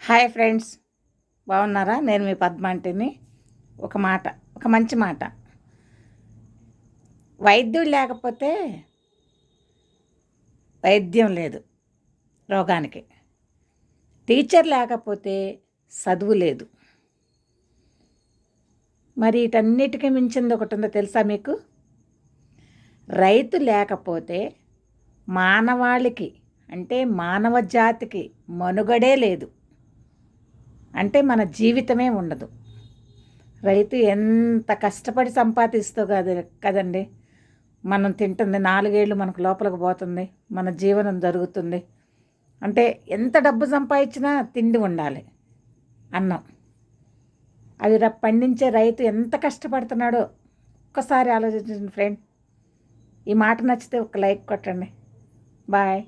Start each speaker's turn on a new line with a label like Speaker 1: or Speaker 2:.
Speaker 1: Hi friends, బాగున్నారా? నేను మీ పద్మాంటిని. ఒక మంచి మాట. వైద్యుడు లేకపోతే వైద్యం లేదు రోగానికి. టీచర్ లేకపోతే చదువు లేదు. మరి వీటన్నిటికీ మించింది ఒకటి ఉందో తెలుసా మీకు? రైతు లేకపోతే మానవాళికి, అంటే మానవ జాతికి మనుగడే లేదు. అంటే మన జీవితమే ఉండదు. రైతు ఎంత కష్టపడి సంపాదిస్తూ కదండి మనం తింటుంది. 4 ఏళ్ళు మనకు లోపలికి పోతుంది, మన జీవనం జరుగుతుంది. అంటే ఎంత డబ్బు సంపాదించినా తిండి ఉండాలి, అన్నం. అవి పండించే రైతు ఎంత కష్టపడుతున్నాడో ఒక్కసారి ఆలోచించండి ఫ్రెండ్. ఈ మాట నచ్చితే ఒక లైక్ కొట్టండి. బాయ్.